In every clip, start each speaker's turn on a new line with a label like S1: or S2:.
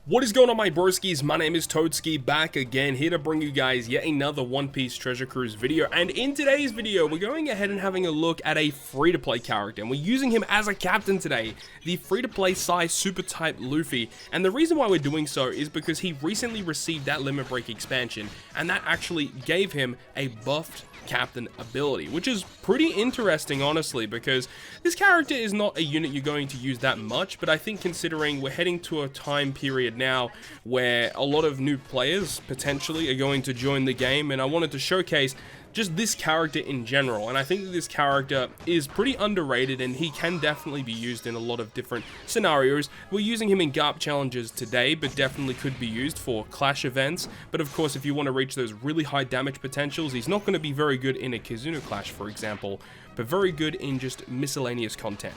S1: What is going on, my broskies? My name is Toadskii, back again, here to bring you guys yet another One Piece Treasure Cruise video. And in today's video, we're going ahead and having a look at a free-to-play character, and we're using him as a captain today, the free-to-play Psy Super Type Luffy. And the reason why we're doing so is because he recently received that Limit Break expansion, and that actually gave him a buffed captain ability, which is pretty interesting, honestly, because this character is not a unit you're going to use that much. But I think considering we're heading to a time period now where a lot of new players potentially are going to join the game, and I wanted to showcase just this character in general, and I think that this character is pretty underrated and he can definitely be used in a lot of different scenarios. We're using him in Garp challenges today, but definitely could be used for clash events. But of course, if you want to reach those really high damage potentials, he's not going to be very good in a Kizuna clash, for example, but very good in just miscellaneous content.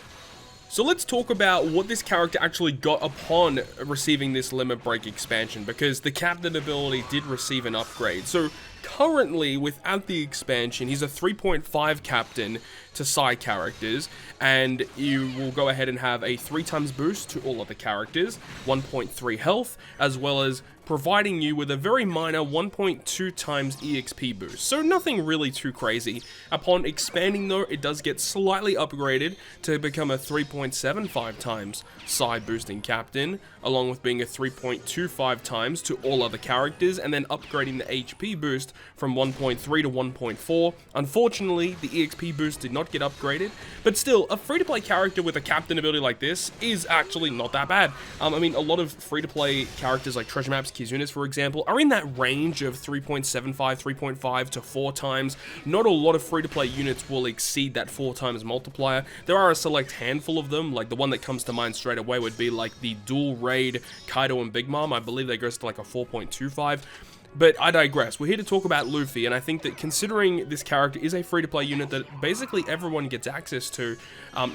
S1: So let's talk about what this character actually got upon receiving this Limit Break expansion, because the captain ability did receive an upgrade. So currently, without the expansion, he's a 3.5 captain to Psy characters, and you will go ahead and have a 3x boost to all other characters, 1.3 health, as well as providing you with a very minor 1.2 times EXP boost. So nothing really too crazy. Upon expanding though, it does get slightly upgraded to become a 3.75 times Psy boosting captain, along with being a 3.25 times to all other characters, and then upgrading the HP boost from 1.3 to 1.4. Unfortunately, the EXP boost did not get upgraded, but still, a free-to-play character with a captain ability like this is actually not that bad. I mean, a lot of free-to-play characters like Treasure Maps, Kizunas, for example, are in that range of 3.75, 3.5 to 4 times. Not a lot of free-to-play units will exceed that 4 times multiplier. There are a select handful of them, like the one that comes to mind straight away would be like the dual raid Kaido and Big Mom. I believe that goes to like a 4.25. But I digress. We're here to talk about Luffy, and I think that considering this character is a free-to-play unit that basically everyone gets access to,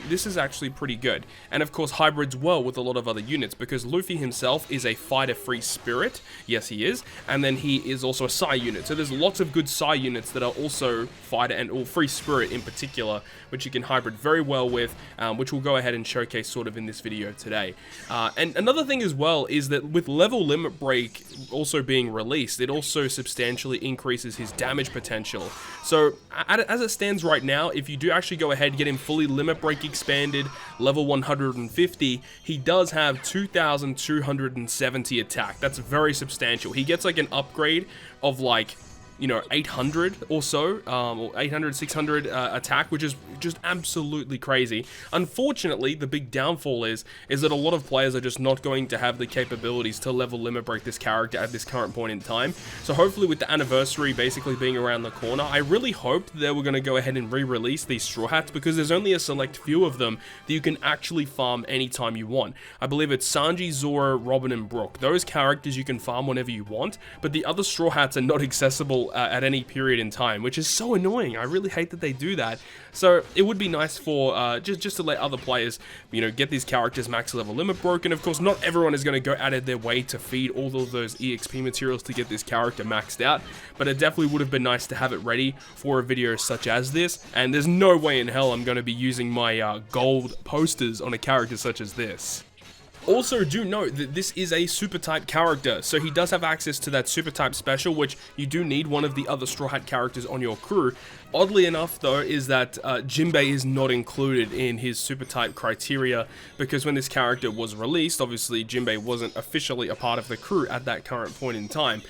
S1: this is actually pretty good. And of course, hybrids well with a lot of other units, because Luffy himself is a fighter-free spirit. Yes, he is. And then he is also a Psy unit. So there's lots of good Psy units that are also fighter and free spirit in particular, which you can hybrid very well with, which we'll go ahead and showcase sort of in this video today. And another thing as well is that with level Limit Break also being released, it also substantially increases his damage potential. So as it stands right now, if you do actually go ahead and get him fully Limit Break expanded, level 150, he does have 2,270 attack. That's very substantial. He gets like an upgrade of like, you know, 800 or so, or 800, 600 attack, which is just absolutely crazy. Unfortunately, the big downfall is that a lot of players are just not going to have the capabilities to level Limit Break this character at this current point in time. So hopefully with the anniversary basically being around the corner, I really hoped that we're going to go ahead and re-release these Straw Hats, because there's only a select few of them that you can actually farm anytime you want. I believe it's Sanji, Zoro, Robin, and Brook. Those characters you can farm whenever you want, but the other Straw Hats are not accessible at any period in time, which is so annoying. I really hate that they do that. So it would be nice for just to let other players, you know, get these characters max level Limit Broken. Of course, not everyone is going to go out of their way to feed all of those EXP materials to get this character maxed out, but it definitely would have been nice to have it ready for a video such as this. And there's no way in hell I'm going to be using my gold posters on a character such as this. Also, do note that this is a super type character, so he does have access to that super type special, which you do need one of the other Straw Hat characters on your crew. Oddly enough, though, is that Jinbei is not included in his super type criteria, because when this character was released, obviously Jinbei wasn't officially a part of the crew at that current point in time.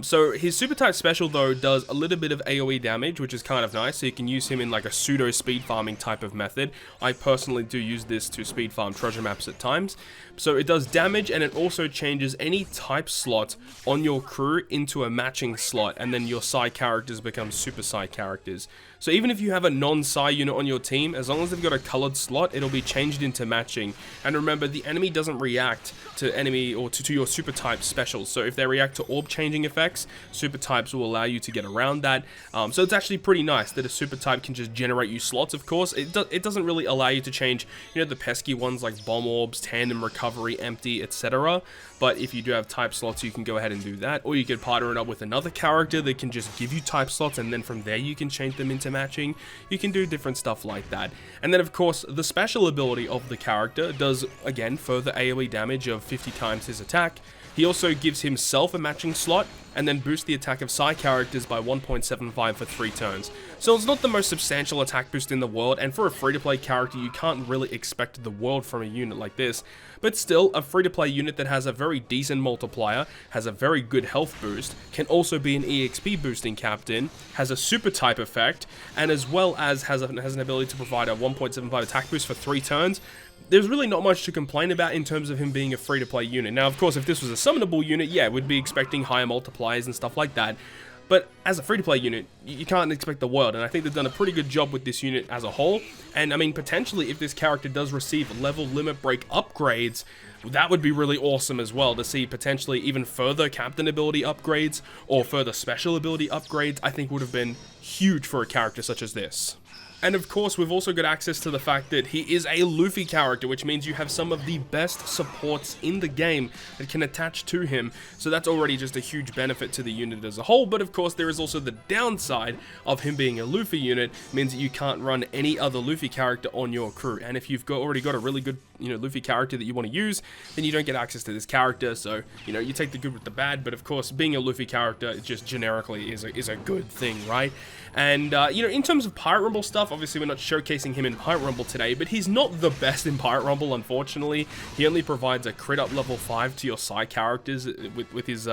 S1: So his super type special though does a little bit of AoE damage, which is kind of nice, so you can use him in like a pseudo speed farming type of method. I personally do use this to speed farm treasure maps at times. So it does damage, and it also changes any type slot on your crew into a matching slot, and then your Psy characters become Super Psy characters. So even if you have a non-Psy unit on your team, as long as they've got a colored slot, it'll be changed into matching. And remember, the enemy doesn't react to enemy or to your super type specials. So if they react to orb changing effects, super types will allow you to get around that. So it's actually pretty nice that a super type can just generate you slots. Of course, it doesn't really allow you to change, you know, the pesky ones like bomb orbs, tandem recovery, empty, etc. But if you do have type slots, you can go ahead and do that. Or you could partner it up with another character that can just give you type slots, and then from there you can change them into character matching, you can do different stuff like that. And then of course, the special ability of the character does, again, further AoE damage of 50 times his attack. He also gives himself a matching slot, and then boosts the attack of side characters by 1.75 for 3 turns. So it's not the most substantial attack boost in the world, and for a free-to-play character, you can't really expect the world from a unit like this. But still, a free-to-play unit that has a very decent multiplier, has a very good health boost, can also be an EXP boosting captain, has a super type effect, and as well as has an ability to provide a 1.75 attack boost for 3 turns. There's really not much to complain about in terms of him being a free-to-play unit. Now, of course, if this was a summonable unit, yeah, we'd be expecting higher multipliers and stuff like that. But as a free-to-play unit, you can't expect the world, and I think they've done a pretty good job with this unit as a whole. And, I mean, potentially, if this character does receive level limit break upgrades, that would be really awesome as well, to see potentially even further captain ability upgrades, or further special ability upgrades. I think would have been huge for a character such as this. And of course, we've also got access to the fact that he is a Luffy character, which means you have some of the best supports in the game that can attach to him. So that's already just a huge benefit to the unit as a whole. But of course, there is also the downside of him being a Luffy unit, means that you can't run any other Luffy character on your crew. And if you've already got a really good, Luffy character that you want to use, then you don't get access to this character. So, you take the good with the bad. But of course, being a Luffy character just generically is a good thing, right? And, in terms of Pirate Rumble stuff, obviously we're not showcasing him in Pirate Rumble today, but he's not the best in Pirate Rumble, unfortunately. He only provides a crit up level 5 to your side characters with his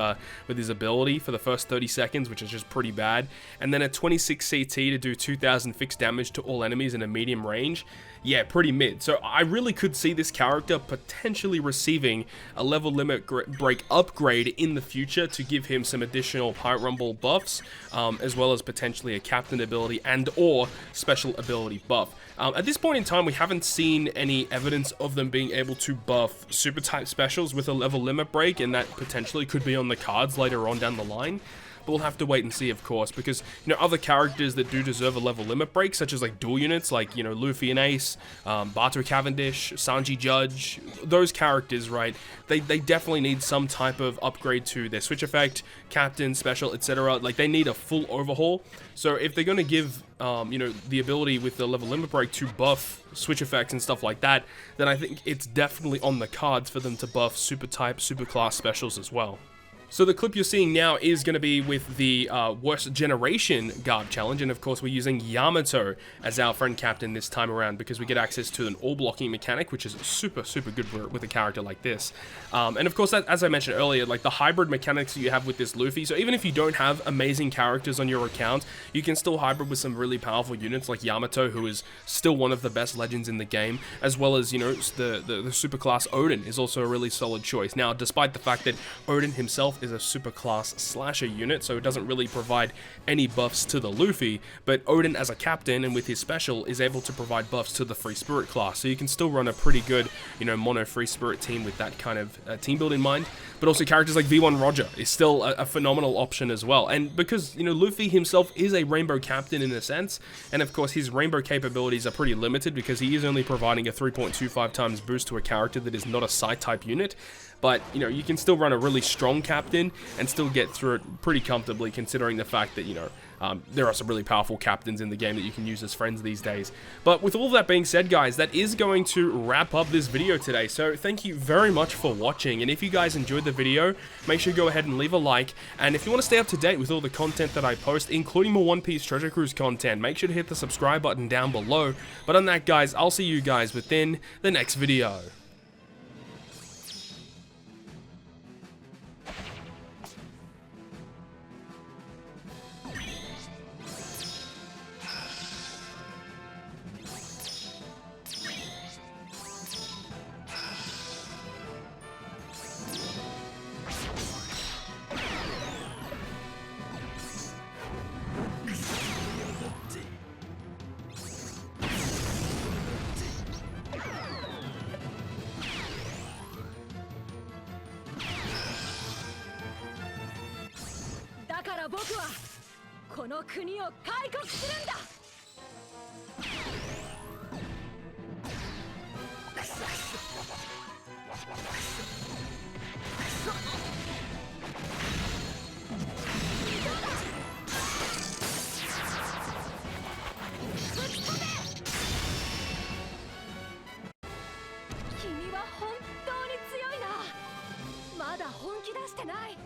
S1: ability for the first 30 seconds, which is just pretty bad. And then a 26 CT to do 2000 fixed damage to all enemies in a medium range. Yeah, pretty mid. So I really could see this character potentially receiving a level limit break upgrade in the future to give him some additional Pirate Rumble buffs, as well as potentially a captain ability and or special ability buff. At this point in time, we haven't seen any evidence of them being able to buff super type specials with a level limit break, and that potentially could be on the cards later on down the line. But we'll have to wait and see, of course, because, other characters that do deserve a level limit break, such as, like, dual units, like, Luffy and Ace, Bato Cavendish, Sanji Judge, those characters, right, they definitely need some type of upgrade to their switch effect, captain, special, etc. Like, they need a full overhaul. So if they're going to give, the ability with the level limit break to buff switch effects and stuff like that, then I think it's definitely on the cards for them to buff super type, super class specials as well. So the clip you're seeing now is going to be with the Worst Generation Garp challenge, and of course we're using Yamato as our friend captain this time around because we get access to an all-blocking mechanic, which is super good with a character like this. And of course, as I mentioned earlier, like the hybrid mechanics that you have with this Luffy, so even if you don't have amazing characters on your account, you can still hybrid with some really powerful units like Yamato, who is still one of the best legends in the game, as well as, the super class Odin is also a really solid choice. Now, despite the fact that Odin himself is a super class slasher unit, so it doesn't really provide any buffs to the Luffy, but Odin as a captain and with his special is able to provide buffs to the Free Spirit class, so you can still run a pretty good, mono Free Spirit team with that kind of team build in mind. But also characters like V1 Roger is still a phenomenal option as well, and because, Luffy himself is a rainbow captain in a sense, and of course his rainbow capabilities are pretty limited because he is only providing a 3.25 times boost to a character that is not a side type unit. But, you can still run a really strong captain and still get through it pretty comfortably, considering the fact that, there are some really powerful captains in the game that you can use as friends these days. But with all that being said, guys, that is going to wrap up this video today. So thank you very much for watching. And if you guys enjoyed the video, make sure you go ahead and leave a like. And if you want to stay up to date with all the content that I post, including more One Piece Treasure Cruise content, make sure to hit the subscribe button down below. But on that, guys, I'll see you guys within the next video.
S2: 「僕はこの国を開国するんだ!」は本当に強いな。まだ本気出してない。